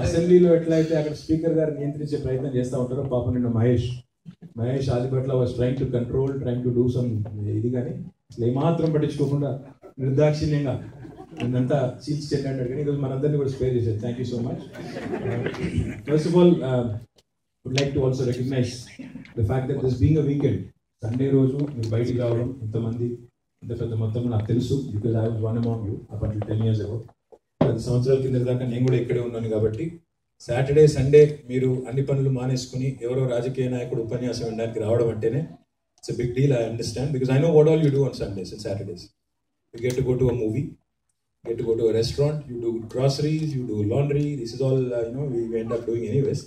అసెంబ్లీలో ఎట్లయితే అక్కడ స్పీకర్ గారు నియంత్రించే ప్రయత్నం చేస్తూ ఉంటారో పాపం నిన్న Mahesh Adibatla was trying to control trying to do some ఇది కానీ ఏమాత్రం పట్టించుకోకుండా నిర్దాక్షిణ్యంగా నిన్నంతా చీల్చి చెండాడు. కానీ ఈరోజు మనందరినీ కూడా స్పేర్ చేశారు. Thank you so much. First of all would like to also recognize the fact that this being a weekend, Sunday రోజు మీరు బయటికి రావడం ఇంతమంది ఇంత పెద్ద మొత్తం నాకు తెలుసు, because I was one amount you up until 10 years ago. 10 సంవత్సరాల కింద దాకా నేను కూడా ఇక్కడే ఉన్నాను. కాబట్టి సాటర్డే సండే మీరు అన్ని పనులు మానేసుకుని ఎవరో రాజకీయ నాయకుడు ఉపన్యాసం వినడానికి రావడం అంటేనే it's a big deal. I understand because I know what all you do on Sundays and Saturdays. You get to go to a movie, get to go to a restaurant, you do groceries, you do laundry. This is all we end up doing anyways.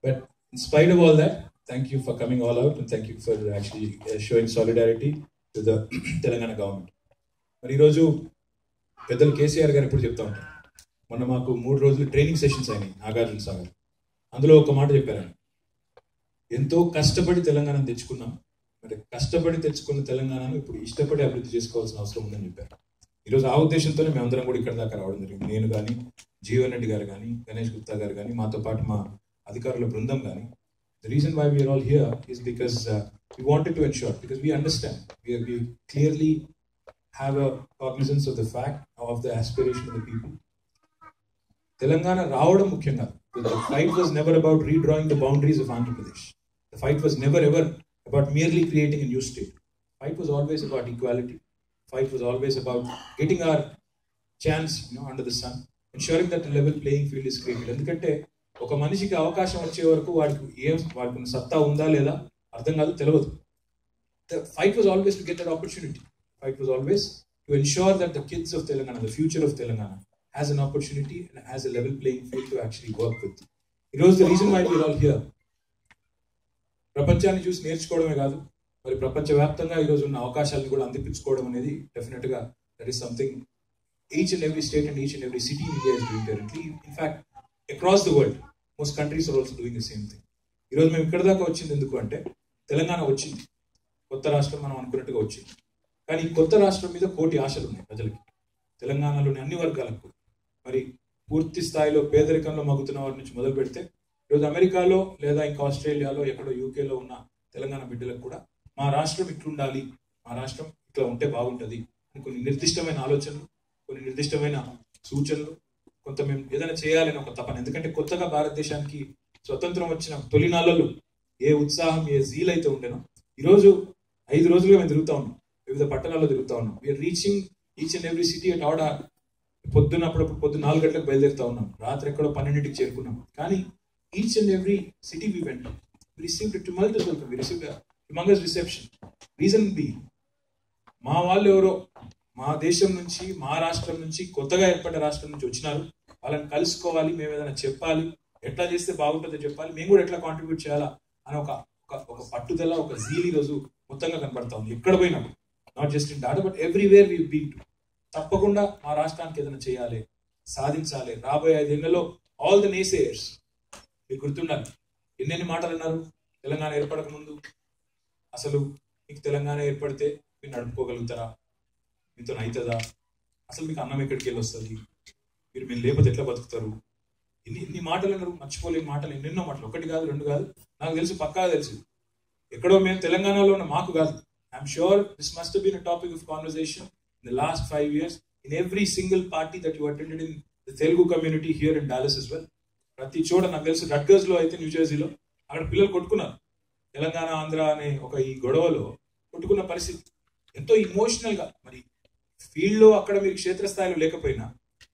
But in spite of all that, thank you for coming all out and thank you for actually showing solidarity to the Telangana government. మరి ఈరోజు పెద్దలు కేసీఆర్ గారు ఎప్పుడు చెప్తా ఉంటారు, మొన్న మాకు 3 రోజులు ట్రైనింగ్ సెషన్స్ అయినాయి నాగార్జున సాగర్. అందులో ఒక మాట చెప్పారు, ఎంతో కష్టపడి తెలంగాణను తెచ్చుకున్నాం, మరి కష్టపడి తెచ్చుకున్న తెలంగాణను ఇప్పుడు ఇష్టపడి అభివృద్ధి చేసుకోవాల్సిన అవసరం ఉందని చెప్పారు. ఈరోజు ఆ ఉద్దేశంతోనే మేమందరం కూడా ఇక్కడ దాకా రావడం జరిగింది. నేను కానీ, జీవన్ రెడ్డి గారు కానీ, గణేష్ గుప్తా గారు కానీ, మాతో పాటు మా అధికారుల బృందం కానీ. The reason why we are all here is because we wanted to ensure, because we understand, we clearly have a cognizance of the fact of the aspiration of the people. Telangana రావడం ముఖ్యం కాదు. The fight was never about redrawing the boundaries of Andhra Pradesh. The fight was never ever about merely creating a new state. Fight was always about equality. Fight was always about getting our chance, under the sun, ensuring that a level playing field is created. ఎందుకంటే ఒక మనిషికి అవకాశం వచ్చే వరకు వాడికి సత్తా ఉందా లేదా అర్థం కాదు, తెలియదు. The fight was always to get that opportunity. Fight was always to ensure that the kids of Telangana, the future of Telangana, has an opportunity and has a level playing field to actually work with. It was the reason why we are all here. ప్రపంచాన్ని చూసి నేర్చుకోవడమే కాదు, మరి ప్రపంచవ్యాప్తంగా ఈరోజు ఉన్న అవకాశాలను కూడా అందిపించుకోవడం అనేది డెఫినెట్గా that is something each and every state and each and every city in India is doing currently. In fact across the world most countries are also doing the same thing. ఈరోజు మేము ఇక్కడ దాకా వచ్చింది ఎందుకు అంటే, తెలంగాణ వచ్చింది, కొత్త రాష్ట్రం మనం అనుకున్నట్టుగా వచ్చింది. కానీ ఈ కొత్త రాష్ట్రం మీద కోటి ఆశలు ఉన్నాయి ప్రజలకి, తెలంగాణలోని అన్ని వర్గాలకు. మరి పూర్తి స్థాయిలో పేదరికంలో మగ్గుతున్న వారి నుంచి మొదలు పెడితే ఈరోజు అమెరికాలో లేదా ఇంకా ఆస్ట్రేలియాలో ఎక్కడో యూకేలో ఉన్న తెలంగాణ బిడ్డలకు కూడా మా రాష్ట్రం ఇట్లుండాలి, మా రాష్ట్రం ఇట్లా ఉంటే బాగుంటుంది అని కొన్ని నిర్దిష్టమైన ఆలోచనలు, కొన్ని నిర్దిష్టమైన సూచనలు, కొంత మేము ఏదైనా చేయాలని ఒక తపన. ఎందుకంటే కొత్తగా భారతదేశానికి స్వతంత్రం వచ్చిన తొలినాళ్ళలో ఏ ఉత్సాహం, ఏ జీల్ అయితే ఉండేనో, ఈరోజు 5 రోజులుగా మేము తిరుగుతూ ఉన్నాం, వివిధ పట్టణాల్లో తిరుగుతూ ఉన్నాం. We are reaching each and every city at order. అప్పుడప్పుడు పొద్దున్న 4 గంటలకు బయలుదేరుతా ఉన్నాం, రాత్రి ఎక్కడో 12ంటికి చేరుకున్నాం. కానీ each and every city we went, we received a tumultuous welcome, we received a humongous reception. Reason be, మా వాళ్ళు ఎవరో మా దేశం నుంచి, మా రాష్ట్రం నుంచి, కొత్తగా ఏర్పడ్డ రాష్ట్రం నుంచి వచ్చినారు, వాళ్ళని కలుసుకోవాలి, మేము ఏదైనా చెప్పాలి, ఎట్లా చేస్తే బాగుంటుందో చెప్పాలి, మేము కూడా ఎట్లా కాంట్రిబ్యూట్ చేయాలా అని ఒక పట్టుదల, ఒక జీల్ ఈరోజు మొత్తంగా కనబడతా ఉంది. ఎక్కడ పోయినప్పుడు, not just in data but everywhere we been to. తప్పకుండా మా రాష్ట్రానికి ఏదైనా చేయాలి, సాధించాలి. రాబోయే 5 ఏళ్లలో ఆల్ ద నేసేయర్స్, మీకు గుర్తుండాలి, ఎన్నెన్ని మాటలు అన్నారు తెలంగాణ ఏర్పడక ముందు. అసలు మీకు తెలంగాణ ఏర్పడితే మీరు నడుపుకోగలుగుతారా, మీతో అవుతుందా, అసలు మీకు అన్నం ఎక్కడికి వెళ్ళి వస్తుంది, మీరు లేకపోతే ఎట్లా బతుకుతారు, ఇన్ని మాటలు అన్నారు. మర్చిపోలేని మాటలు, ఎన్నెన్నో మాటలు, 1 కాదు 2 కాదు, నాకు తెలుసు, పక్కా తెలుసు. ఎక్కడో మేము తెలంగాణలో ఉన్న మాకు కాదు, I'm sure this must been a topic of conversation in the last 5 years in every single party that you attended in the Telugu community here in Dallas as well. ప్రతి చోట నాకు తెలుసు, రట్గర్స్ లో అయితే, న్యూజెర్సీలో అక్కడ పిల్లలు కొట్టుకున్నారు, తెలంగాణ ఆంధ్ర అనే ఈ గొడవలో కొట్టుకున్న పరిస్థితి. ఎంతో ఇమోషనల్ గా, మరి ఫీల్డ్ లో అక్కడ మీరు క్షేత్రస్థాయిలో లేకపోయినా,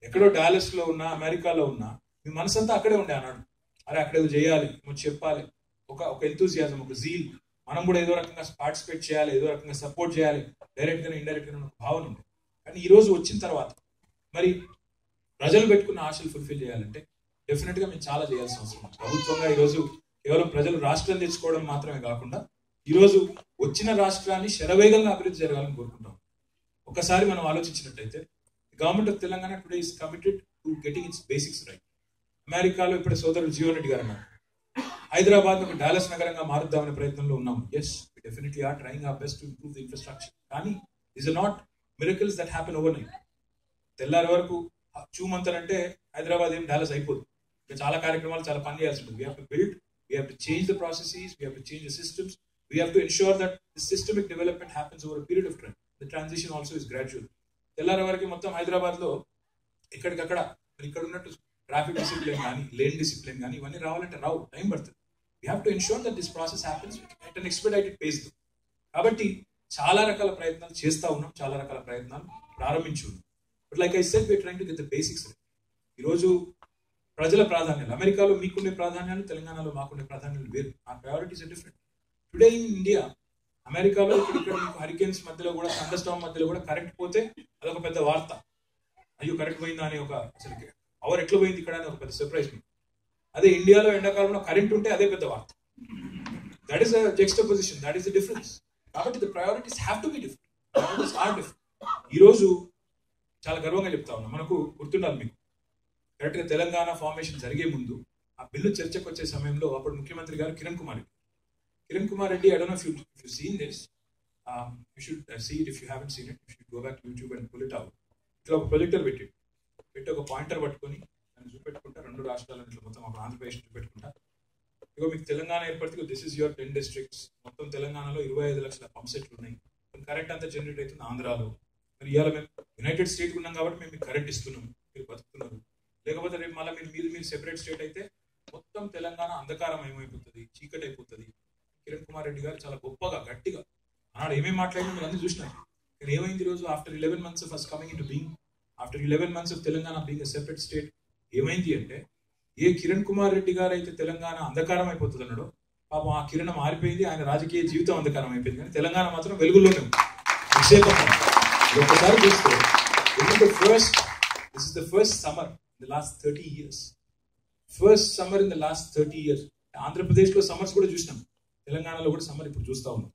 ఎక్కడో డాలస్ లో ఉన్నా, అమెరికాలో ఉన్నా, మీ మనసంతా అక్కడే ఉండే అన్నాడు. అరే అక్కడ ఏదో చేయాలి, నువ్వు చెప్పాలి, ఒక ఎంతూజియాజం, ఒక జీల్, మనం కూడా ఏదో రకంగా పార్టిసిపేట్ చేయాలి, ఏదో రకంగా సపోర్ట్ చేయాలి, డైరెక్ట్ గా ఇండైరెక్ట్ గా ఒక భావన ఉంది. కానీ ఈ రోజు వచ్చిన తర్వాత మరి ప్రజలు పెట్టుకున్న ఆశలు ఫుల్ఫిల్ చేయాలంటే డెఫినెట్ గా మేము చాలా చేయాల్సిన అవసరం ఉంది. ప్రభుత్వంగా ఈరోజు కేవలం ప్రజలు రాష్ట్రం తెచ్చుకోవడం మాత్రమే కాకుండా, ఈరోజు వచ్చిన రాష్ట్రాన్ని శరవేగంగా అభివృద్ధి జరగాలని కోరుకుంటాం. ఒకసారి మనం ఆలోచించినట్టయితే, government of Telangana today is committed to getting its basics right. అమెరికాలో ఇప్పుడు సోదరుడు జీవన్ రెడ్డి గారు అన్నారు, హైదరాబాద్ ఒక డాలస్ నగరంగా మారుద్దామనే ప్రయత్నంలో ఉన్నాము. Yes, we definitely are trying our best to improve the infrastructure. కానీ these are not miracles that happen overnight. తెల్లారి వరకు చూమంతరంటే హైదరాబాద్ ఏం డాలస్ అయిపోదు. ఇంకా చాలా కార్యక్రమాలు చాలా పని చేయాల్సి ఉంటుంది. We have to build, we have to change the processes, we have to change the systems, we have to ensure that the systemic development happens over period of time. The transition also is gradual. తెల్లారి వరకు మొత్తం హైదరాబాద్లో ఎక్కడికక్కడ ఇక్కడ ఉన్నట్టు traffic discipline కానీ, lane discipline కానీ ఇవన్నీ రావాలంటే రావు, టైం పడుతుంది. We have to ensure that this process happens at an expedited pace. కాబట్టి చాలా రకాల ప్రయత్నాలు చేస్తూ ఉన్నాం, చాలా రకాల ప్రయత్నాలు ప్రారంభించి ఉన్నాం. But like I said, we are trying to get the basics. ఈరోజు ప్రజల ప్రాధాన్యాలు, అమెరికాలో మీకుండే ప్రాధాన్యాలు, తెలంగాణలో మాకుండే ప్రాధాన్యాలు వేరు. ఆ priorities are different. Today in India, అమెరికాలో ఇక్కడ మీకు హరికేన్స్ మధ్యలో కూడా, థండర్ స్టార్మ్ మధ్యలో కూడా కరెంట్ పోతే అదొక పెద్ద వార్త. అయ్యో కరెంట్ పోయిందా అని ఒక, అసలు పవర్ ఎట్లా పోయింది ఇక్కడ అని ఒక పెద్ద సర్ప్రైజ్ మీకు. అదే ఇండియాలో ఎండాకాలంలో కరెంట్ ఉంటే అదే పెద్ద వార్త. That is a juxtaposition, that is the difference. కాబట్టి the priorities have to be different. Priorities are different. ఈరోజు చాలా గర్వంగా చెప్తా ఉన్నాం, మనకు గుర్తుండాలి మీకు, కరెక్ట్గా తెలంగాణ ఫార్మేషన్ జరిగే ముందు ఆ బిల్లు చర్చకు వచ్చే సమయంలో అప్పుడు ముఖ్యమంత్రి గారు Kiran Kumar Reddy, I don't know if you seen this, you should see it. If you haven't seen it, you should go back to YouTube and pull it out. ఇట్లా ఒక ప్రొజెక్టర్ పెట్టి ఒక పాయింటర్ పట్టుకొని దాన్ని చూపెట్టుకుంటా, 2 రాష్ట్రాలను ఇట్లా మొత్తం ఒక ఆంధ్రప్రదేశ్ చూపెట్టుకుంటా, ఇగో మీకు తెలంగాణ ఏర్పడితే దిస్ ఇస్ యువర్ 10 డిస్ట్రిక్ట్స్. మొత్తం తెలంగాణలో 25 లక్షల పంప్ సెట్లు ఉన్నాయి. కరెంట్ అంతా జనరేట్ అవుతుంది ఆంధ్రాలో. మరి ఇవాళ మేము యునైటెడ్ స్టేట్ ఉన్నాం కాబట్టి మేము మీకు కరెంట్ ఇస్తున్నాం, మీరు బతుకుతున్నారు. లేకపోతే రేపు మళ్ళీ మీరు సెపరేట్ స్టేట్ అయితే మొత్తం తెలంగాణ అంధకారం ఏమైపోతుంది, చీకటి అయిపోతుంది. కిరణ్ కుమార్ రెడ్డి గారు చాలా గొప్పగా, గట్టిగా ఆనాడు ఏమేమి మాట్లాడినా మీరు అన్ని చూసినారు. కానీ ఏమైంది ఈరోజు, after 11 months of us coming into being, after 11 months of Telangana being a separate state, ఏమైంది అంటే, ఏ కిరణ్ కుమార్ రెడ్డి గారు అయితే తెలంగాణ అంధకారం అయిపోతుంది అన్నాడో, పాపం ఆ కిరణం మారిపోయింది, ఆయన రాజకీయ జీవితం అంధకారం అయిపోయింది. కానీ తెలంగాణ మాత్రం వెలుగుల్లోనే ఉంది. నిక్షేపంగా ఒకసారి చూస్తే, this is the first summer in the last 30 years. First summer in the last 30 years. ఆంధ్రప్రదేశ్లో సమ్మర్స్ కూడా చూసినాం, తెలంగాణలో కూడా సమ్మర్ ఇప్పుడు చూస్తా ఉన్నాం.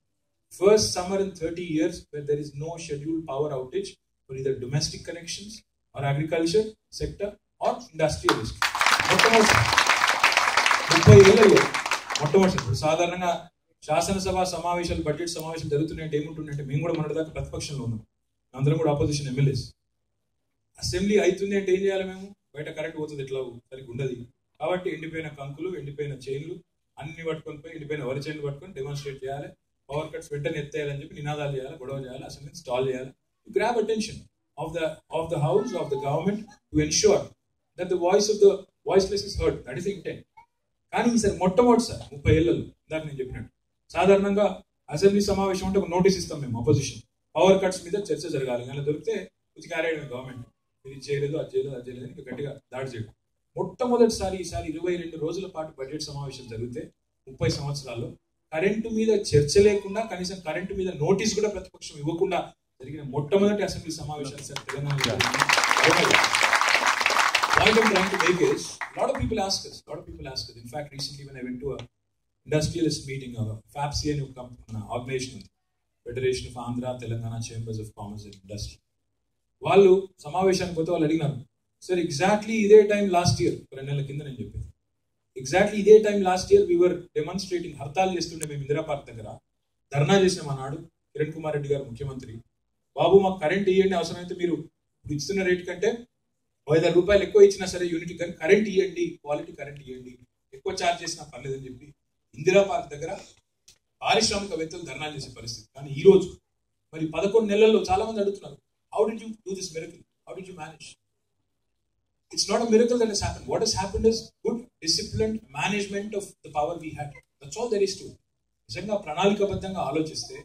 First summer in 30 years where there is no scheduled power outage for either domestic connections or agriculture sector or industrial district. మొట్టమొదటి 30 ఏళ్లలో మొట్టమొదటి. సాధారణంగా శాసనసభ సమావేశాలు, బడ్జెట్ సమావేశాలు జరుగుతున్నాయంటే ఏముంటుందంటే, మేము కూడా మొన్నటిదాకా ప్రతిపక్షంలో ఉన్నాం, అందరం కూడా ఆపోజిషన్ ఎమ్మెల్యేస్. అసెంబ్లీ అవుతుంది అంటే ఏం చేయాలి మేము, బయట కరెంట్ పోతుంది, ఎట్లా సరిగ్గా ఉండదు. కాబట్టి ఎండిపోయిన కంకులు, ఎండిపోయిన చైన్లు అన్ని పట్టుకొని పోయి, ఎండిపోయిన వరి చైన్లు పట్టుకొని డెమాన్స్ట్రేట్ చేయాలి, పవర్ కట్స్ వెంటనే ఎత్తేయాలని చెప్పి నినాదాలు చేయాలి, గొడవ చేయాలి, అసెంబ్లీ స్టాల్ చేయాలి. To grab attention of the house, of the government, to ensure that the voice of the voiceless is heard. That is the intent. కానీ ఈసారి మొట్టమొదటిసారి 30 ఏళ్లలో, ఇందాక నేను చెప్పినట్టు, సాధారణంగా అసెంబ్లీ సమావేశం అంటే ఒక నోటీస్ ఇస్తాం మేము అపోజిషన్, పవర్ కట్స్ మీద చర్చ జరగాలి, అలా దొరికితే ఉతికారేయడం గవర్నమెంట్, ఇది చేయలేదు, అది చేయలేదు, అది చేయలేదు అని గట్టిగా దాడి చేయడం. మొట్టమొదటిసారి ఈసారి 22 రోజుల పాటు బడ్జెట్ సమావేశం జరిగితే 30 సంవత్సరాల్లో కరెంటు మీద చర్చ లేకుండా, కనీసం కరెంటు మీద నోటీస్ కూడా ప్రతిపక్షం ఇవ్వకుండా జరిగిన మొట్టమొదటి అసెంబ్లీ సమావేశాలు sir Telangana. Point I'm trying to make is, a lot of people ask us. In fact, recently when I went to a industrialist meeting, FAPSI and organization, Federation of Andhra Telangana Chambers of Commerce and Industry, వాళ్ళు సమావేశానికి పోతే వాళ్ళు అడిగినారు, sir exactly ఇదే time last year, 2 నెలల కింద నేను చెప్పేది, ఎగ్జాక్ట్లీ ఇదే time last year we were demonstrating, హర్తాలు చేస్తుండే మేము ఇందిరా పార్క్ దగ్గర ధర్నా చేసినాం. అన్నాడు కిరణ్ కుమార్ రెడ్డి గారు ముఖ్యమంత్రి, బాబు మాకు కరెంట్ ఇవ్వండి, అవసరమైతే మీరు ఇస్తున్న రేట్ కంటే 5,000 రూపాయలు ఎక్కువ ఇచ్చినా సరే యూనిట్, కానీ కరెంట్ ఇవ్వండి, క్వాలిటీ కరెంట్ ఇవ్వండి, ఎక్కువ ఛార్జ్ చేసినా పర్లేదని చెప్పి ఇందిరా పార్క్ దగ్గర పారిశ్రామికవేత్తలు ధర్నాలు చేసే పరిస్థితి. కానీ ఈ రోజు మరి 11 నెలల్లో చాలా మంది అడుగుతున్నారు, how did you do this miracle, how did you manage? It's not a miracle that has happened. What has happened is good, disciplined management of the power we had. That's all there is to it. నిజంగా ప్రణాళికబద్ధంగా ఆలోచిస్తే,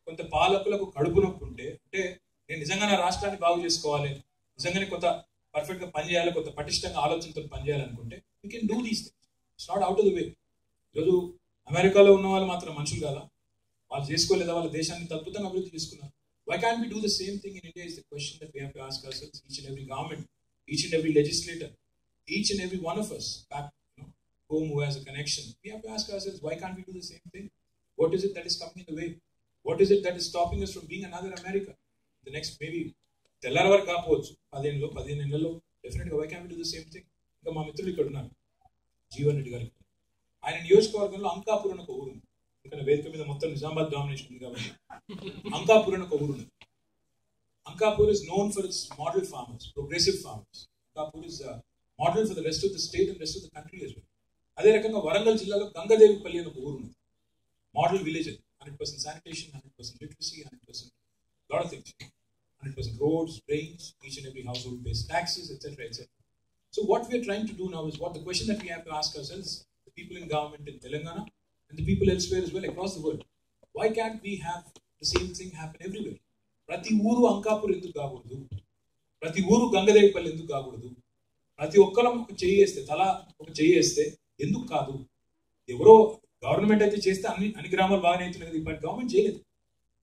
కొంత పాలకులకు కడుపు నొప్పి ఉంటే, అంటే నేను నిజంగా నా రాష్ట్రాన్ని బాగు చేసుకోవాలి, నిజంగానే కొంత పర్ఫెక్ట్ గా పనిచేయాలి, కొంత పటిష్టంగా ఆలోచనతో పనిచేయాలనుకుంటే you can do these things. It's not out of the way. ఈరోజు అమెరికాలో ఉన్న వాళ్ళు మాత్రం మనుషులు కాదా, వాళ్ళు చేసుకోలేదా, వాళ్ళ దేశాన్ని అద్భుతంగా అభివృద్ధి చేసుకున్నారు. Why can't we do the same thing in India is the question that we have to ask ourselves. Each and every government, each and every legislator, each and every one of us back home who has a connection, we have to ask ourselves, why can't we do the same thing? What is it that is coming in the way? What is it that is stopping us from being another America? The next maybe తెల్లారి వరకు కాకపోవచ్చు, 15 నెలల్లో డెఫినెట్గా why can we do the same thing. ఇంకా మా మిత్రులు ఇక్కడ ఉన్నారు, జీవన్ రెడ్డి గారికి, ఆయన నియోజకవర్గంలో అంకాపూర్ అని ఒక ఊరు ఉంది. ఎందుకంటే వేదిక మీద మొత్తం నిజామాబాద్ డామినేషన్ ఉంది కాబట్టి అంకాపూర్ అని ఒక ఊరు ఉంది. Ankapur is known for it's model farmers, progressive farmers. Kapur is a model for the rest of the state and rest of the country as well. అదే రకంగా వరంగల్ జిల్లాలో గంగదేవిపల్లి అని ఒక ఊరు ఉంది. మోడల్ విలేజ్ అది. 100% sanitation, 100% literacy, 100% lot of things. 100% roads, drains, each and every household pays taxes, etc., etc. So what we are trying to do now is, what the question that we have to ask ourselves, the people in government in Telangana and the people elsewhere as well across the world, why can't we have the same thing happen everywhere? ప్రతి ఊరు అంకాపూర్ ఎందుకు కాకూడదు? ప్రతి ఊరు గంగదేవిపల్లి ఎందుకు కాకూడదు? ప్రతి ఒక్కరం ఒక చెయ్యి వేస్తే, తలా ఒక చెయ్యి వేస్తే ఎందుకు కాదు? ఎవరో గవర్నమెంట్ అయితే చేస్తే అన్ని గ్రామాలు బాగానే అవుతున్నాయి, బట్ గవర్నమెంట్ చేయలేదు.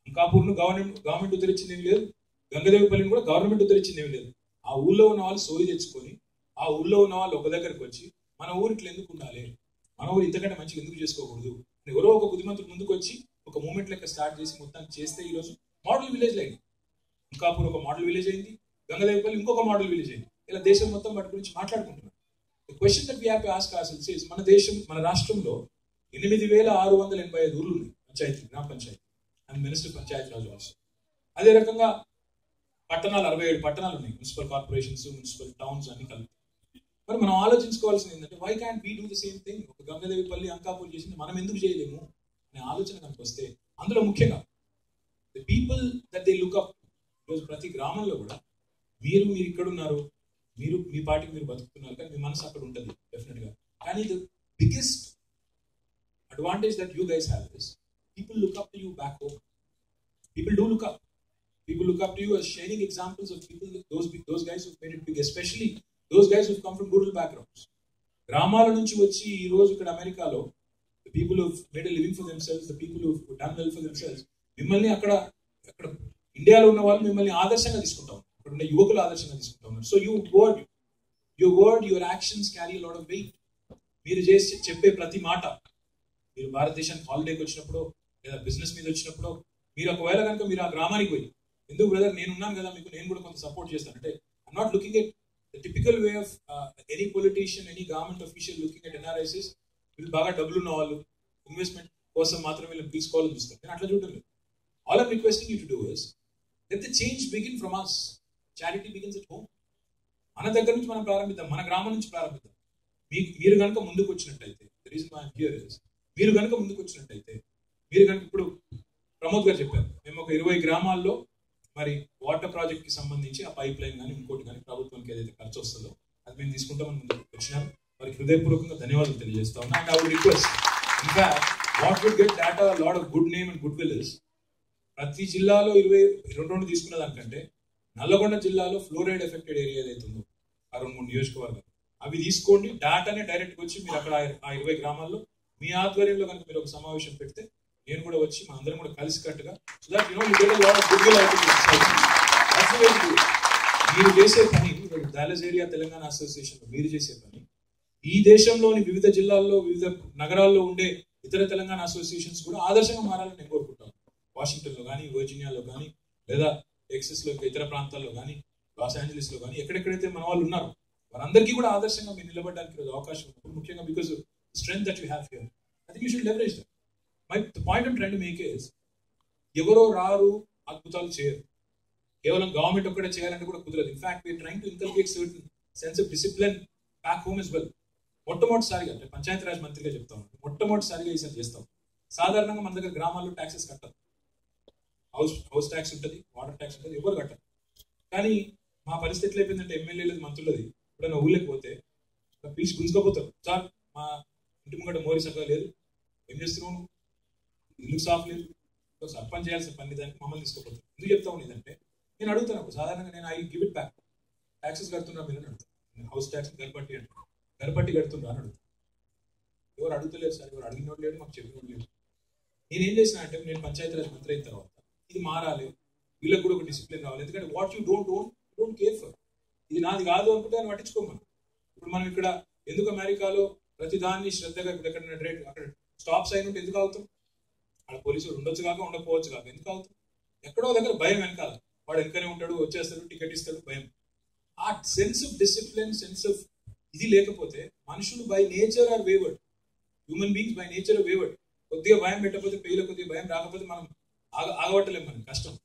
అంకాపూర్ను గవర్నమెంట్ ఉద్ధరించింది ఏమి లేదు, గంగదేవిపల్లిని కూడా గవర్నమెంట్ ఉద్ధరించింది ఏమి లేదు. ఆ ఊళ్ళో ఉన్న వాళ్ళు సోయి తెచ్చుకొని, ఆ ఊళ్ళో ఉన్న వాళ్ళు ఒక దగ్గరికి వచ్చి, మన ఊరు ఇట్లా ఎందుకు ఉండాలి, మన ఊరు ఇంతకంటే మంచిగా ఎందుకు చేసుకోకూడదు, ఎవరో ఒక బుద్ధిమంతుడు ముందుకు వచ్చి ఒక మూమెంట్ లెక్క స్టార్ట్ చేసి మొత్తం చేస్తే ఈరోజు మోడల్ విలేజ్ అయింది. అంకాపూర్ ఒక మోడల్ విలేజ్ అయింది, గంగదేవిపల్లి ఇంకొక మోడల్ విలేజ్ అయింది. ఇలా దేశం మొత్తం వాటి గురించి మాట్లాడుకుంటున్నాం. The question that we have to ask ourselves is, మన రాష్ట్రంలో 8685 ఊర్లు ఉన్నాయి, panchayati, gram panchayati and minister Panchayati Raj also. అదే రకంగా పట్టణాలు 67 పట్టణాలు ఉన్నాయి, మున్సిపల్ కార్పొరేషన్స్, మున్సిపల్ టౌన్స్ అన్ని కలిపి. మరి మనం ఆలోచించుకోవాల్సింది ఏంటంటే, why can't we do the same thing? ఒక గంగదేవిపల్లి, అంకాపూర్ చేసింది మనం ఎందుకు చేయలేము అనే ఆలోచన కనుక వస్తే, అందులో ముఖ్యంగా the people that they look up. ఈరోజు ప్రతి గ్రామంలో కూడా మీరు ఇక్కడ ఉన్నారు, మీరు మీ పార్టీకి మీరు బతుకుతున్నారు, కానీ మీ మనసు అక్కడ ఉంటుంది డెఫినెట్గా. కానీ the biggest advantage that you guys have is, people look up to you back home. People do look up. People look up to you as shining examples of people, those guys who've made it big, especially those guys who've come from rural backgrounds. గ్రామాల నుంచి వచ్చి ఈ రోజు ఇక్కడ అమెరికాలో, the people who've made a living for themselves, the people who've done well for themselves, మిమ్మల్ని అక్కడ ఇండియాలో ఉన్న వాళ్ళు మిమ్మల్ని ఆదర్శంగా తీసుకుంటాం, అక్కడ ఉన్న యువకులు ఆదర్శంగా తీసుకుంటా ఉన్నారు. So your word, your actions carry a lot of weight. మీరు చేసి చెప్పే ప్రతి మాట, మీరు భారతదేశానికి హాలిడేకి వచ్చినప్పుడు లేదా బిజినెస్ మీద వచ్చినప్పుడు, మీరు ఒకవేళ కనుక మీరు ఆ గ్రామానికి పోయి, ఎందుకు బ్రదర్ నేను ఉన్నాను కదా మీకు, నేను కూడా కొంత సపోర్ట్ చేస్తాను అంటే, I'm not looking at the typical way of any politician, any government official looking at NRIs. వీళ్ళు బాగా డబ్బులు ఉన్న వాళ్ళు, ఇన్వెస్ట్మెంట్ కోసం మాత్రం వీళ్ళని తీసుకోవాలని చూస్తారు. నేను అట్లా చూడడం లేదు. All I'm requesting you to do is, let the change begin from us. Charity begins at home. మన దగ్గర నుంచి మనం ప్రారంభిద్దాం, మన గ్రామం నుంచి ప్రారంభిద్దాం. మీరు కనుక ముందుకు వచ్చినట్టయితే, the reason why I am here is, మీరు కనుక ముందుకు వచ్చినట్టయితే, మీరు కనుక ఇప్పుడు ప్రమోద్ గారు చెప్పారు, మేము ఒక 20 గ్రామాల్లో మరి వాటర్ ప్రాజెక్ట్ కి సంబంధించి ఆ పైప్ లైన్ కానీ ఇంకోటి కానీ ప్రభుత్వానికి ఏదైతే ఖర్చు వస్తుందో అది మేము తీసుకుంటామని ముందుకు వచ్చినారు. వారికి హృదయపూర్వకంగా ధన్యవాదాలు తెలియజేస్తా ఉన్నా. And I would request, in fact what would get data lot of good name and good will is, ప్రతి జిల్లాలో 22 తీసుకున్న దానికంటే నల్లగొండ జిల్లాలో ఫ్లోరైడ్ ఎఫెక్టెడ్ ఏరియా ఏదైతే ఉందో ఆ 2-3 నియోజకవర్గాలు అవి తీసుకోండి. డాటానే డైరెక్ట్గా వచ్చి మీరు అక్కడ ఆ 20 గ్రామాల్లో మీ ఆధ్వర్యంలో కనుక మీరు ఒక సమావేశం పెడితే, నేను కూడా వచ్చి మా అందరం కూడా కలిసి కట్టుగా, so that you get a lot of good will out of it. మీరు చేసే పని, డాలస్ ఏరియా తెలంగాణ అసోసియేషన్ మీరు చేసే పని, ఈ దేశంలోని వివిధ జిల్లాల్లో, వివిధ నగరాల్లో ఉండే ఇతర తెలంగాణ అసోసియేషన్స్ కూడా ఆదర్శంగా మారాలని నేను కోరుకుంటాను. వాషింగ్టన్లో కానీ, వర్జీనియాలో కానీ, లేదా టెక్సస్లో ఇతర ప్రాంతాల్లో కానీ, లాస్ ఏంజలీస్లో కానీ, ఎక్కడెక్కడైతే మన వాళ్ళు ఉన్నారు వారందరికీ కూడా ఆదర్శంగా మీరు నిలబడడానికి ఈరోజు అవకాశం ఉంది. ముఖ్యంగా because strength that you have here, I think you should leverage that. The point I'm trying to make is, ఎవరో రారు అద్భుతాలు చేయరు, కేవలం గవర్నమెంట్ ఒక్కడే చేయాలంటే కూడా కుదరదు. In fact we are trying to inculcate certain sense of discipline back home as well. మొట్టమొదటిసారిగా అంటే పంచాయతీరాజ్ మంత్రిగా చెప్తా ఉన్నాను, మొట్టమొదటిసారిగా ఈసారి చేస్తాం. సాధారణంగా మన దగ్గర గ్రామాల్లో ట్యాక్సెస్ కట్టరు, హౌస్ ట్యాక్స్ ఉంటుంది, వాటర్ ట్యాక్స్ ఉంటుంది, ఎవరు కట్టరు. కానీ మా పరిస్థితులు అయిపోయిందంటే ఎమ్మెల్యేలది, మంత్రులది ఎప్పుడైనా ఊళ్ళకి పోతే పిలిచి గుంజుకోపోతారు. సార్ మా ఇంటి ముంగట మోరీ సగ్గా లేదు, ఏం చేస్తున్నావు, ఇల్లు సాఫ్ లేదు, సర్పంచ్ చేయాల్సిన పని దానికి మమ్మల్ని తీసుకోపోతారు. ఎందుకు చెప్తా ఉండేదంటే, నేను అడుగుతాను సాధారణంగా, నేను I give it back, taxes కడుతున్నా మీరు అని అడుగుతాను. హౌస్ ట్యాక్స్ గర్పట్టి అంటే గర్పట్టి కడుతున్నా అని అడుగుతాను. ఎవరు అడుగుతలేరు సార్, ఎవరు అడిగినోడు లేడు, మాకు చెప్పినోడు లేదు. నేను ఏం చేసిన అంటే, నేను పంచాయతీరాజ్ మంత్రి అయిన తర్వాత ఇది మారాలి, వీళ్ళకి కూడా ఒక డిసిప్లిన్ రావాలి. ఎందుకంటే what you don't care for, ఇది నాది కాదు అనుకుంటే దాన్ని పట్టించుకోమని. ఇప్పుడు మనం ఇక్కడ ఎందుకు అమెరికాలో ప్రతి దాన్ని శ్రద్ధగా, ఇప్పుడు ఎక్కడ అక్కడ స్టాప్ సైన్ ఉంటే ఎందుకు అవుతాం, అక్కడ పోలీసులు ఉండొచ్చు కాక ఉండకపోవచ్చు కాక ఎందుకు అవుతాం, ఎక్కడో దగ్గర భయం వెనకాల, వాడు వెనకనే ఉంటాడు, వచ్చేస్తాడు, టికెట్ ఇస్తాడు, భయం. ఆ sense of discipline, sense of ఇది లేకపోతే మనుషులు by nature are wayward, human beings by nature are wayward. కొద్దిగా భయం పెట్టకపోతే, పెయిలో కొద్దిగా భయం రాకపోతే మనం ఆగబట్టలేము, మనకి కష్టం.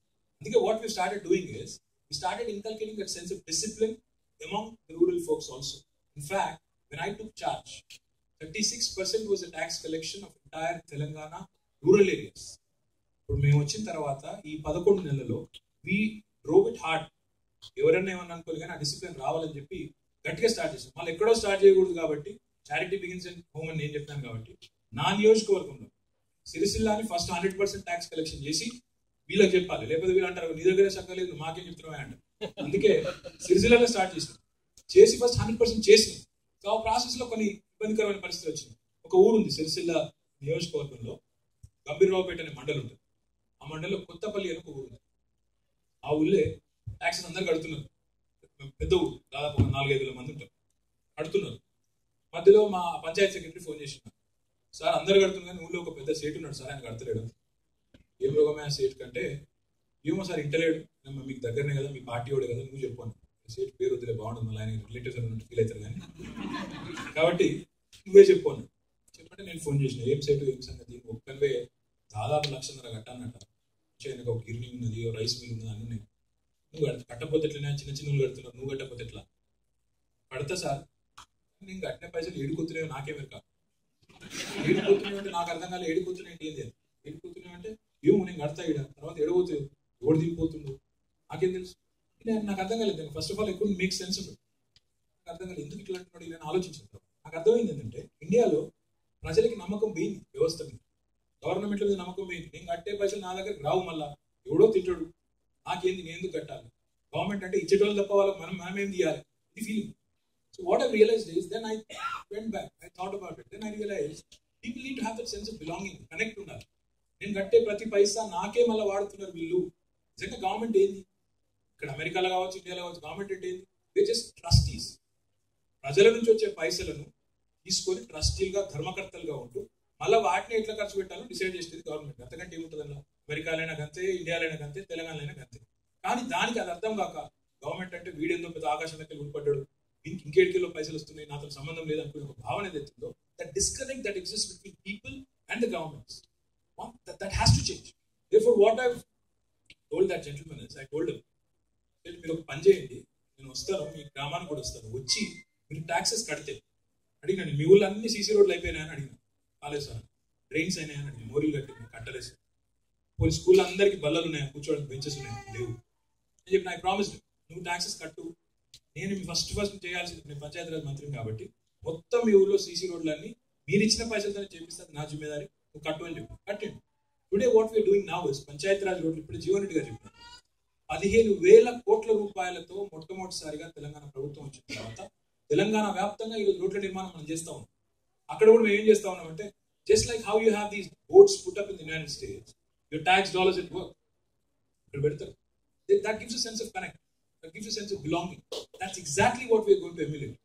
అందుకే what we started doing is, we started inculcating that sense of discipline among the rural folks also. In fact, when I took charge, 36% was the tax collection of entire Telangana rural areas. ఇప్పుడు మేము వచ్చిన తర్వాత ఈ 11 నెలల్లో we drove it hard. ఎవరైనా ఏమన్నా అనుకోవాలి కానీ ఆ డిసిప్లిన్ రావాలని చెప్పి గట్టిగా స్టార్ట్ చేస్తాం. మళ్ళీ ఎక్కడో స్టార్ట్ చేయకూడదు కాబట్టి చారిటీ బిగిన్స్ అండ్ హోమ్ అని నేను చెప్తాను కాబట్టి నా నియోజకవర్గంలో సిరిసిల్లాని ఫస్ట్ 100% ట్యాక్స్ కలెక్షన్ చేసి వీళ్ళకి చెప్పాలి. లేకపోతే వీళ్ళు అంటారు నీ దగ్గరే చక్కగా లేదు మాకేం చెప్తున్నావు అంటారు. అందుకే సిరిసిల్లాలో స్టార్ట్ చేసి ఫస్ట్ 100% చేసినాం. సో ఆ ప్రాసెస్ లో కొన్ని ఇబ్బందికరమైన పరిస్థితి వచ్చింది. ఒక ఊరు ఉంది సిరిసిల్ల నియోజకవర్గంలో, గంభీరరావుపేట అనే మండలం ఉంటుంది. ఆ మండలంలో కొత్తపల్లి అని ఒక ఊరు ఉంది. ఆ ఊళ్ళే ట్యాక్సెస్ అందరు కడుతున్నారు. పెద్ద ఊరు, దాదాపు ఒక 4-5 మంది ఉంటారు, కడుతున్నారు. మధ్యలో మా పంచాయతీ సెక్రటరీ ఫోన్ చేసినారు, సార్ అందరు కడుతున్నారు కానీ ఊళ్ళో ఒక పెద్ద సేటు ఉన్నాడు సార్, ఆయన కడతలేడు. ఏం రోగమే ఆ సేట్ కంటే, ఏమో సార్ ఇంటలేడు, మీకు దగ్గరనే కదా, మీ పార్టీ వాడు కదా, నువ్వు చెప్పాను. సేట్ పేరు వద్దులే బాగుంటుంది, మళ్ళీ ఆయన రిలేటివ్స్ ఫీల్ అవుతారు కానీ, కాబట్టి నువ్వే చెప్పాను. చెప్పంటే నేను ఫోన్ చేసిన, ఏం సేటు ఏం సంగతి, ఒక్కనివే దాదాపు 1,00,000 కట్టానట. ఆయనకు ఒక గిర్నీ ఉన్నది, రైస్ మిల్ ఉన్నది, అన్నీ ఉన్నాయి. నువ్వు కట్టకపోతే ఎట్లా, చిన్న చిన్నలు కడుతున్నావు, నువ్వు కట్టకపోతే ఎట్లా? కడతా సార్, నేను కట్టిన పైసలు ఏడుకొస్తున్నాయో నాకేమేరు కాదు. ఏడుకొస్తున్నావు అంటే నాకు అర్థం కాలే, ఏడుకొస్తున్నాయి ఏంటి ఏది ఏడుకొస్తున్నావు అంటే ఏమో నేను కడతా ఈడ, తర్వాత ఏడవద్దు ఎవడు దిగిపోతుండు నాకేం తెలుసు. నాకు అర్థం కాలేదు. ఫస్ట్ ఆఫ్ ఆల్ ఎక్కువ మేక్ సెన్స్ ఉంటుంది. నాకు అర్థం కాలేదు ఎందుకు ఇట్లా అంటున్నాడు ఇలా ఆలోచించాను. నాకు అర్థమైంది ఏంటంటే ఇండియాలో ప్రజలకి నమ్మకం పోయింది, వ్యవస్థ మీద, గవర్నమెంట్ మీద నమ్మకం పోయింది. నేను కట్టే పైసలు నా దగ్గరకు రావు, మళ్ళా ఎవడో తింటాడు, నాకేంది, నేను ఎందుకు కట్టాలి, గవర్నమెంట్ అంటే ఇచ్చేటోళ్ళు తప్ప వాళ్ళకి మనమేం తీయాలి, ఇది feeling. So what I realized is, then I went back, I thought about it, then I realized people need to have that sense of belonging, connect ఉండాలి. నేను కట్టే ప్రతి పైసా నాకే మళ్ళీ వాడుతున్నారు వీళ్ళు. నిజంగా గవర్నమెంట్ ఏంది, ఇక్కడ అమెరికాలో కావచ్చు, ఇండియాలో కావచ్చు, గవర్నమెంట్ అంటే ఏంది, దే జస్ట్ ట్రస్టీస్. ప్రజల నుంచి వచ్చే పైసలను తీసుకొని ట్రస్టీలుగా, ధర్మకర్తలుగా ఉంటూ మళ్ళీ వాటిని ఎట్లా ఖర్చు పెట్టాలో డిసైడ్ చేసేది గవర్నమెంట్. అంతకంటే ఏముంటుంది అలా. అమెరికాలైనా గంతే, ఇండియాలైనా గంతే, తెలంగాణలో గంతే. కానీ దానికి అది అర్థం కాక గవర్నమెంట్ అంటే వీడేందో పెద్ద ఆకాశం దగ్గర ఉడిపడ్డాడు, ఇంకేటిలో పైసలు వస్తున్నాయి, నాతో సంబంధం లేదు అనుకునే ఒక భావన ఏదైతుందో, that disconnect that exist between people and the governments, that has to change. Therefore what I've told that gentleman is, I told him, మీరు ఒక పని చేయండి, నేను వస్తాను మీ గ్రామానికి కూడా వస్తాను, వచ్చి మీరు ట్యాక్సెస్ కడితే. అడిగినాను మీ ఊళ్ళో అన్ని సీసీ రోడ్లు అయిపోయినాయని అడిగినాను. కాలేదు సార్. డ్రైన్స్ అయినాయని అడిగిన, మోరీలు కట్టిన కట్టలేదు. పోనీ స్కూల్లో అందరికీ బల్లలు ఉన్నాయా, కూర్చోడానికి బెంచెస్ ఉన్నాయా, లేవు అని చెప్పి నాకు ప్రామిస్. నువ్వు ట్యాక్సెస్ కట్టు, నేను ఫస్ట్ చేయాల్సింది, నేను పంచాయతీరాజ్ మంత్రిని కాబట్టి మొత్తం మీ ఊళ్ళో సీసీ రోడ్లన్నీ మీరు ఇచ్చిన పైసలతోనే చేపిస్తాను, నా జిమ్మేదారి, నువ్వు కట్టు అని చెప్పి కట్టండి. Today what we are doing now is, Panchayati Raj రోడ్లు ఇప్పుడు జీవన్ రెడ్డి గారు చెప్పినారు, 15,000 కోట్ల రూపాయలతో మొట్టమొదటిసారిగా తెలంగాణ ప్రభుత్వం వచ్చిన తర్వాత తెలంగాణ వ్యాప్తంగా ఈరోజు రోడ్ల నిర్మాణం మనం చేస్తా ఉన్నాం. అక్కడ కూడా మేము ఏం చేస్తా ఉన్నామంటే, just like how you have these boards put up in the United States, your tax dollars at work, ఇక్కడ పెడతారు. That gives a sense of connect, that gives a sense of belonging. That's exactly what we are going to emulate.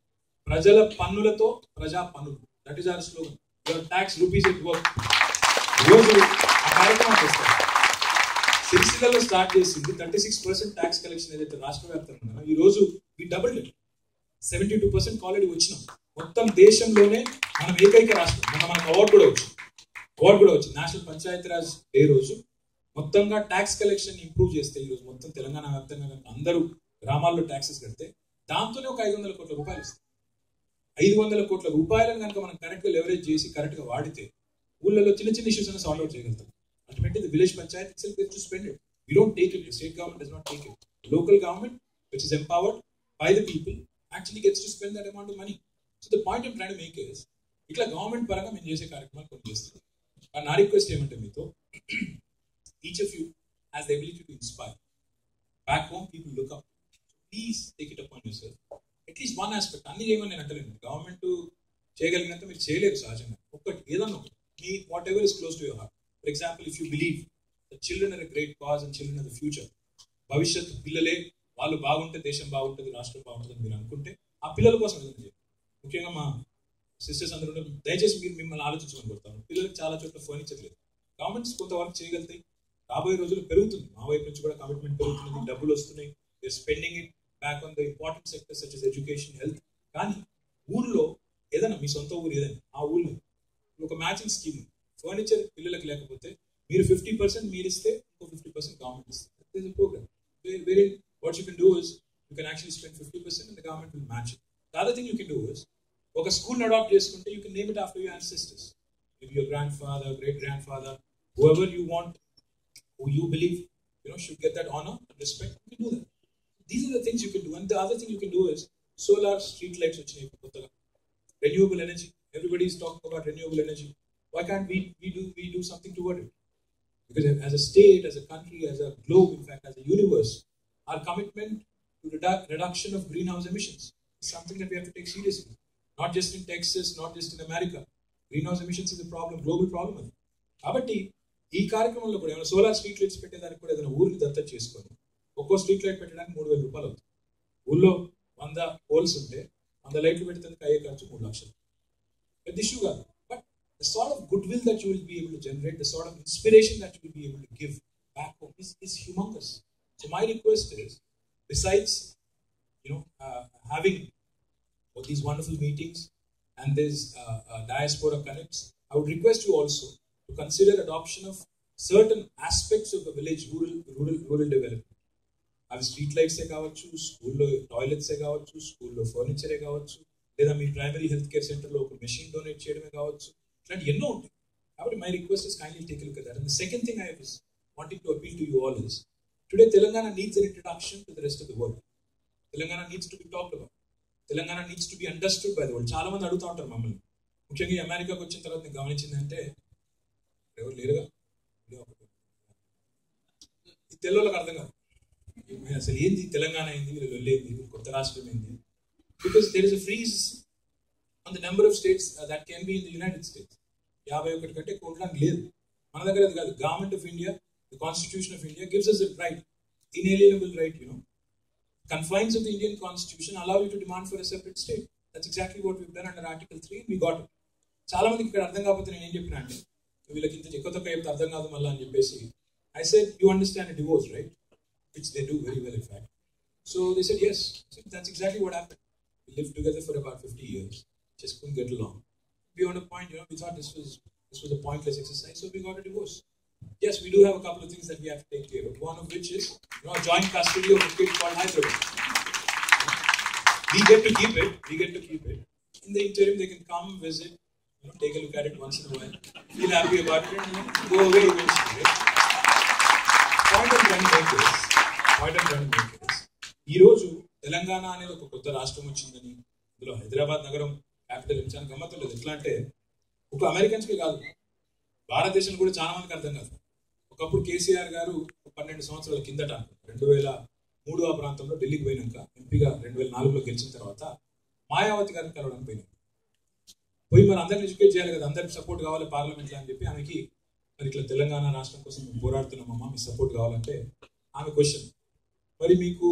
ప్రజల పన్నులతో ప్రజా పన్నులు, that is our slogan, your tax rupees at work. ఈరోజు ఆ కార్యక్రమం చేస్తారు. సిరిసిల్లలో స్టార్ట్ చేసింది 36% ట్యాక్స్ కలెక్షన్ ఏదైతే రాష్ట్ర వ్యాప్తంగా ఉందో, ఈ రోజు ఈ డబుల్ 72% ఆల్రెడీ వచ్చినాం. మొత్తం దేశంలోనే మనం ఏకైక రాష్ట్రం. మనకు అవార్డు కూడా వచ్చింది. నేషనల్ పంచాయతీరాజ్ డే రోజు మొత్తంగా ట్యాక్స్ కలెక్షన్ ఇంప్రూవ్ చేస్తే, ఈ రోజు మొత్తం తెలంగాణ వ్యాప్తంగా అందరూ గ్రామాల్లో ట్యాక్సెస్ కడితే దాంతోనే ఒక 500 కోట్ల రూపాయలు ఇస్తాయి. 500 కోట్ల రూపాయలను కనుక మనం కరెక్ట్ గా లెవరేజ్ చేసి కరెక్ట్ గా వాడితే ఊళ్ళలో చిన్న చిన్న ఇష్యూస్ అన్ని సాల్వ్ అవుట్ చేయగలుగుతాం. Ultimately, the village panchayat itself gets to spend it. We don't take it. The state government does not take it. The local government, which is empowered by the people, actually gets to spend that amount of money. So the point I'm trying to make is, ఇట్లా government పరంగా మేము చేసే కార్యక్రమాలు కొన్ని చేస్తాం. కానీ నా request ఏమంటే మీతో, each of you has the ability to inspire. Back home, people look up. So please take it upon yourself. At least one aspect. అన్ని చేయమని నేను అంటలేను. గవర్నమెంట్ చేయగలిగినంత మీరు చేయలేరు సహజంగా. ఒక్కటి ఏదన్నా ఒకటి, me what ever is close to your heart. For example, if you believe that children are a great cause and children are the future, భవిష్యత్తు పిల్లలే, వాళ్ళు బాగుంటే దేశం బాగుంటుంది, రాష్ట్రం బాగుంటుంది మీరు అనుకుంటే ఆ పిల్లల కోసం ఏదైనా చేయండి. ముఖ్యంగా మా సిస్టర్స్ అందరూ దయచేసి మీరు మిమ్మల్ని ఆలోచించమని కోరుతాను. పిల్లలకు చాలా చోట్ల ఫర్నిచర్ లేదు. గవర్నమెంట్స్ కొంతవరకు చేయగలుగుతాయి. రాబోయే రోజులు పెరుగుతుంది, మా వైపు నుంచి కూడా కమిట్మెంట్ పెరుగుతుంది, డబ్బులు వస్తున్నాయి. Spending it back on the important sectors such as education, health. కానీ ఊర్లో ఏదైనా, మీ సొంత ఊరు ఏదైనా, ఆ ఊళ్ళో ఒక మ్యాచింగ్ స్కీమ్, ఫర్నిచర్ పిల్లలకు లేకపోతే మీరు 50% మీరు ఇస్తే ఇంకో 50% గవర్నమెంట్ ఇస్తే programme. What you can do is, you can actually spend 50% and the government will match it. The other thing you can do is, ఒక స్కూల్ని అడాప్ట్ చేసుకుంటే you can name it after your ancestors. Maybe your grandfather, great-grandfather, whoever you want, who you believe should get that honor and respect, you can do that. These are the things you can do. And the other thing you can do is solar street lights వచ్చినాయి కొత్తగా. Renewable energy. Everybody is talking about renewable energy. Why can't we do something toward it? Because as a state, as a country, as a globe, in fact, as a universe, our commitment to reduction of greenhouse emissions is something that we have to take seriously. Not just in Texas, not just in America. Greenhouse emissions is a problem, global problem. కాబట్టి ఈ కార్యక్రమంలో కూడా ఏమైనా solar street lights పెట్టేదానికి కూడా ఏదైనా ఊరిని దత్తత చేసుకొని ఒక్కో స్ట్రీట్ లైట్ పెట్టడానికి 3,000 రూపాయలు అవుతుంది. ఊళ్ళో 100 పోల్స్ ఉంటే 100 లైట్లు పెట్టేందుకు అయ్యే ఖర్చు 3 లక్షలు. పెద్ద ఇష్యూ కాదు. But the sort of goodwill that you will be able to generate, the sort of inspiration that you will be able to give back home is humongous. So my request is, besides having all these wonderful meetings and this diaspora connects, I would request you also to consider adoption of certain aspects of the village rural development. అవి street లైట్సే కావచ్చు, స్కూల్లో టాయిలెట్సే కావచ్చు, స్కూల్లో ఫర్నిచరే కావచ్చు, లేదా మీ primary health care సెంటర్లో ఒక machine donate చేయడమే కావచ్చు, ఇట్లాంటి ఎన్నో ఉంటాయి. కాబట్టి my request is kindly take a look at that. And the second thing I was wanting to appeal to you all is, today Telangana needs an introduction to the rest of the world. Telangana needs to be talked about. Telangana needs to be understood by the world. చాలా మంది అడుగుతూ ఉంటారు మమ్మల్ని, ముఖ్యంగా అమెరికాకి వచ్చిన తర్వాత నేను గమనించిందంటే, ఎవరు లేరుగా, ఈ తెల్లవాళ్ళకి అర్థం కాదు అసలు ఏంది తెలంగాణ ఏంది, వీళ్ళు వెళ్ళేది కొత్త రాష్ట్రం ఏంది. Because there is a freeze on the number of states that can be in the United States. 51 కంటే కోట్లానికి లేదు. మన దగ్గర అది కాదు. Government of India, the constitution of India gives us a right, inalienable right, confines of the Indian constitution allow you to demand for a separate state. That's exactly what we've done under Article 3 and we got it. చాలా మందికి ఇక్కడ అర్థం కాకపోతే నేను ఏం చెప్పినా అంటే, వీళ్ళకి ఇంత ఎక్కువ తక్కువ చెప్తే అర్థం కాదు మళ్ళీ అని చెప్పేసి, I said, you understand a divorce, right? Which they do very well, in fact. So they said, yes. I said, that's exactly what happened. We lived together for about 50 years, just couldn't get along. Beyond a point, we thought this was a pointless exercise, so we got a divorce. Yes, we do have a couple of things that we have to take care of. One of which is, joint custody of a kid called Hyderabad. We get to keep it. In the interim, they can come, visit, take a look at it once in a while, feel happy about it, and go away eventually. Point I'm trying to make is, ఈ రోజు తెలంగాణ అనేది ఒక కొత్త రాష్ట్రం వచ్చిందని, ఇందులో హైదరాబాద్ నగరం capital ఇచ్చాను గమ్మత్తులేదు. ఎట్లా అంటే, ఒక అమెరికన్స్కి కాదు, భారతదేశం కూడా చాలా మందికి అర్థం కాదు. ఒకప్పుడు కేసీఆర్ గారు 12 సంవత్సరాల కిందట 2003 ఆ ప్రాంతంలో ఢిల్లీకి పోయినాక, ఎంపీగా 2004లో గెలిచిన తర్వాత మాయావతి గారిని కలవడానికి పోయినాం. పోయి మరి అందరిని ఎడ్యుకేట్ చేయాలి కదా, అందరికి సపోర్ట్ కావాలి పార్లమెంట్లో అని చెప్పి ఆమెకి, మరి ఇట్లా తెలంగాణ రాష్ట్రం కోసం మేము పోరాడుతున్నామమ్మా, మీ సపోర్ట్ కావాలంటే, ఆమె క్వశ్చన్, మరి మీకు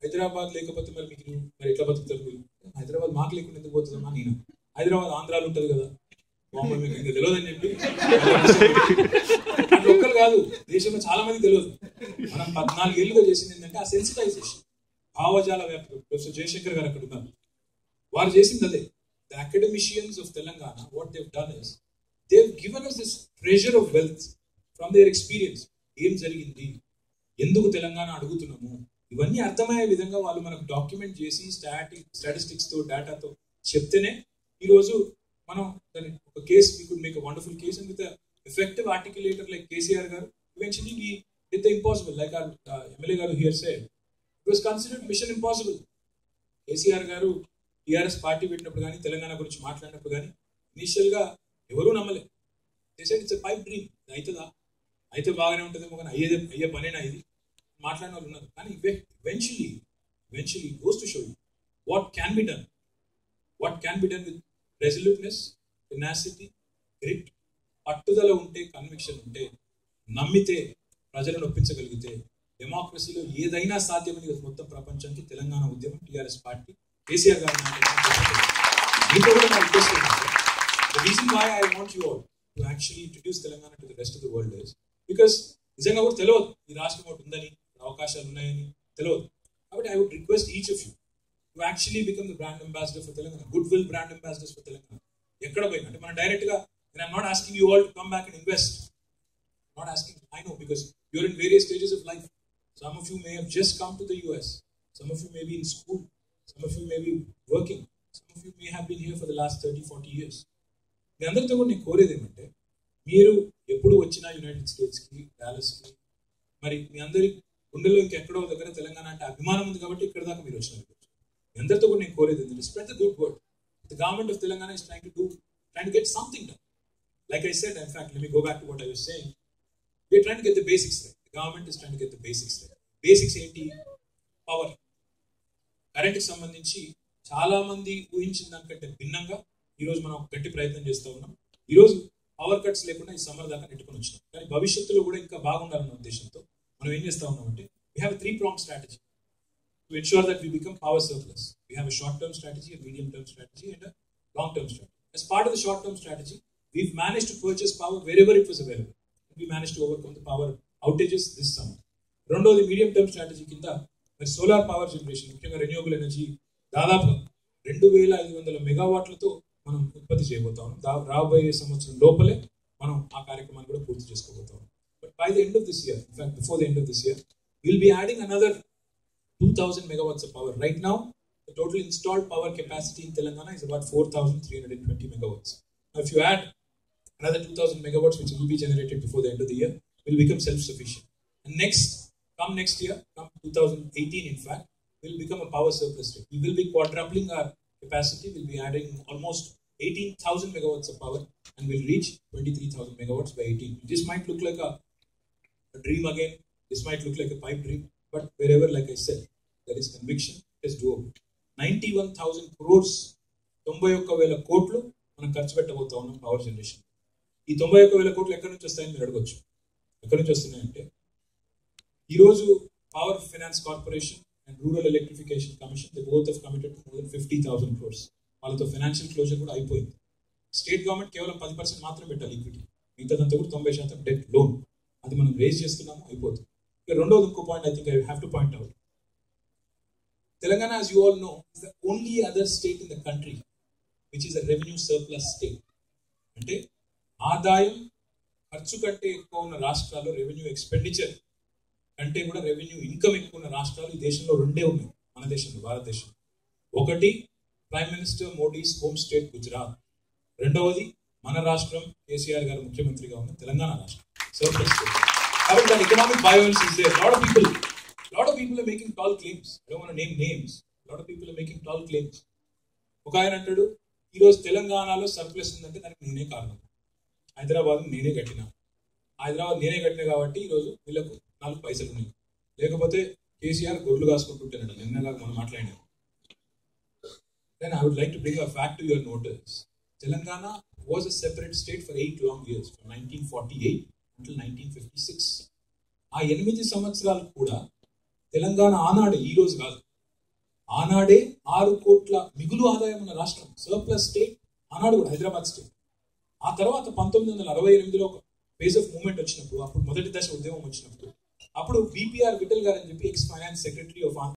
హైదరాబాద్ లేకపోతే మరి మీకు మరి ఎట్లా బతుకుతారు మీరు? హైదరాబాద్ మాకు లేకుండా ఎందుకు పోతుందమ్మా? నేను హైదరాబాద్ ఆంధ్రాలో ఉంటుంది కదా, బాంబే మీకు ఇంకా తెలియదని చెప్పి, అట్లా ఒక్కరు కాదు, దేశంలో చాలా మంది తెలియదు. మనం 14 ఏళ్ళుగా చేసింది ఏంటంటే ఆ సెన్సిటైజేషన్, భావజాల వ్యాప్తి. ప్రొఫెసర్ జయశంకర్ గారు అక్కడ ఉన్నారు, వారు చేసింది అదే. The academicians of Telangana, what they've done is, they've given us this treasure of wealth from their experience. ఏం జరిగింది, ఎందుకు తెలంగాణ అడుగుతున్నాము, ఇవన్నీ అర్థమయ్యే విధంగా వాళ్ళు మనకు డాక్యుమెంట్ చేసి స్టాటిస్టిక్స్తో డేటాతో చెప్తేనే ఈరోజు మనం దాన్ని ఒక case, we could make a wonderful case and with effective articulator like KCR garu. Eventually we did the impossible, like our MLA garu here said. It was considered mission impossible. KCR గారు టీఆర్ఎస్ పార్టీ పెట్టినప్పుడు కానీ, తెలంగాణ గురించి మాట్లాడినప్పుడు కానీ, ఇనీషియల్గా ఎవరూ నమ్మలే. They said it's a pipe dream, అవుతుందా, అయితే బాగానే ఉంటుందేమో కానీ అయ్యే పనేనా ఇది మాట్లాడిన వాళ్ళు ఉన్నారు. కానీ eventually goes to show you what can be done with resoluteness, tenacity, grit, పట్టుదల ఉంటే, కన్విక్షన్ ఉంటే, నమ్మితే, ప్రజలను ఒప్పించగలిగితే, డెమోక్రసీలో ఏదైనా సాధ్యమని మొత్తం ప్రపంచానికి తెలంగాణ ఉద్యమం, టీఆర్ఎస్ పార్టీ, కేసీఆర్ గారు మీతో కూడా నా ఉద్దేశం ఏంటంటే, the reason why I want you all to actually introduce Telangana to the rest of the world is because నిజంగా కూడా తెలియదు ఈ రాష్ట్రం ఒకటి ఉందని, అవకాశాలు ఉన్నాయని తెలియదు. కాబట్టి I would request each of you to actually become the brand ambassador for Telangana, goodwill brand ambassadors for Telangana. ఎక్కడ పోయినా అంటే మనం డైరెక్ట్గా, and I'm not asking you all to come back and invest. I'm not asking, I know, because you're in various stages of life. Some of you may have just come to the US. some of you may be in school, some of you may be working, some of you may have been here for the last 30-40 years. మీ అందరితో కూడా నేను కోరేది ఏమంటే, మీరు ఎప్పుడు వచ్చినా United స్టేట్స్కి, డాలస్కి, మరి మీ అందరి గుండెల్లో ఇంకెక్కడో దగ్గర తెలంగాణ అంటే అభిమానం ఉంది కాబట్టి ఇక్కడ దాకా మీరు వచ్చినారు. మీ అందరితో కూడా నేను కోరేది ఏంటంటే, spread the good word. The government of Telangana is trying to get something done. Like I said, in fact, let me go back to what I was saying. We are trying to get the basics right. The government is trying to get the basics right. Basics ఏంటి? Power. కరెంట్కి సంబంధించి చాలా మంది ఊహించిన దానికంటే భిన్నంగా ఈరోజు మనం గట్టి ప్రయత్నం చేస్తూ ఉన్నాం. ఈరోజు పవర్ కట్స్ లేకుండా ఈ సమ్మర్ దాకా నెట్టుకొని వచ్చినాం. కానీ భవిష్యత్తులో కూడా ఇంకా బాగుండాలన్న ఉద్దేశంతో మనం ఏం చేస్తూ ఉన్నామంటే, we have a 3-pronged strategy to ensure that we become power surplus. We have a short-term strategy, a medium-term strategy, and a long-term strategy. As part of the short-term strategy, we've managed to purchase power wherever it was available. We managed to overcome the power outages this summer. రెండోది medium-term strategy కింద మరి solar power generation, ముఖ్యంగా renewable energy దాదాపు 2500 మెగావాట్లతో మనం ఉత్పత్తి చేయబోతా ఉన్నాం. రాబోయే సంవత్సరం లోపలే మనం ఆ కార్యక్రమాన్ని కూడా పూర్తి చేసుకోబోతాం. But by the end of this year, in fact before the end of this year, we'll be adding another 2000 megawatts of power. Right now, the total installed power capacity in Telangana is about 4320 megawatts. Now, if you add another 2000 megawatts, which will be generated before the end of the year, we'll become self-sufficient. And come next year, come 2018, in fact, we'll become a power surplus state. We will be quadrupling our capacity. We'll be adding almost 18,000 megawatts of power, and we'll reach 23,000 megawatts by 18. This might look like a dream again. This might look like a pipe dream. But wherever, like I said, there is conviction, it is doable. 91,000 crores, 91,000 కోట్లు మనం ఖర్చు పెట్టబోతా ఉన్నాం power generation. ఈ 91,000 కోట్లు ఎక్కడి నుంచి వస్తాయని మీరు అడగొచ్చు. ఎక్కడి నుంచి వస్తున్నాయంటే, ఈరోజు power finance corporation and rural electrification commission, they both have committed to more than 50,000 crores. వాళ్ళతో ఫైనాన్షియల్ క్లోజర్ కూడా అయిపోయింది. స్టేట్ గవర్నమెంట్ కేవలం 10% మాత్రం పెట్టాలి ఈక్విటీ, మిగతాదంతా కూడా 90% డెట్ లోన్. అది మనం రేజ్ చేస్తున్నాము, అయిపోతుంది. రెండోది ఇంకో point I think I have to point out. Telangana, as you all know, is the only other state in the country which is a revenue surplus state. అంటే ఆదాయం ఖర్చు కంటే ఎక్కువ ఉన్న రాష్ట్రాల్లో, రెవెన్యూ ఎక్స్పెండిచర్ కంటే కూడా రెవెన్యూ ఇన్కమ్ ఎక్కువ ఉన్న రాష్ట్రాలు ఈ దేశంలో రెండే ఉన్నాయి మన దేశంలో, భారతదేశంలో. ఒకటి prime minister Modi's home state Gujarat. రెండవది మన రాష్ట్రం, కేసీఆర్ గారు ముఖ్యమంత్రిగా ఉన్న తెలంగాణ రాష్ట్రం, surplus state. Having that economic violence is there. A lot of people are making tall claims. I don't want to name names. A lot of people are making tall claims. ఒక ఆయన అంటాడు, ఈరోజు తెలంగాణలో సర్ప్లస్ ఉందంటే దానికి నేనే కారణం. హైదరాబాద్ నేనే కట్టినా కాబట్టి ఈరోజు వీళ్ళకు 4 పైసలు ఉన్నాయి. లేకపోతే కేసీఆర్ గొర్రెలు కాసుకుంటుంటాడు, నిన్నలాగా మనం మాట్లాడినాం. Then I would like to bring a fact to your notice. Telangana was a separate state for 8 long years, from 1948 until 1956. ఆ 8 సంవత్సరాలు కూడా తెలంగాణ ఆనాడే, ఈ రోజు కాదు, ఆనాడే 6 కోట్ల మిగులు ఆదాయం ఉన్న రాష్ట్రం, సర్ప్లస్ స్టేట్ ఆనాడు కూడా, హైదరాబాద్ స్టేట్. ఆ తర్వాత 1968లో ఒక ఫేజ్ ఆఫ్ మూవ్మెంట్ వచ్చినప్పుడు, అప్పుడు మొదటి దశ ఉద్యమం వచ్చినప్పుడు, అప్పుడు విపిఆర్ విఠల్ గారు అని చెప్పి ఎక్స్ ఫైనాన్స్ సెక్రటరీ ఆఫ్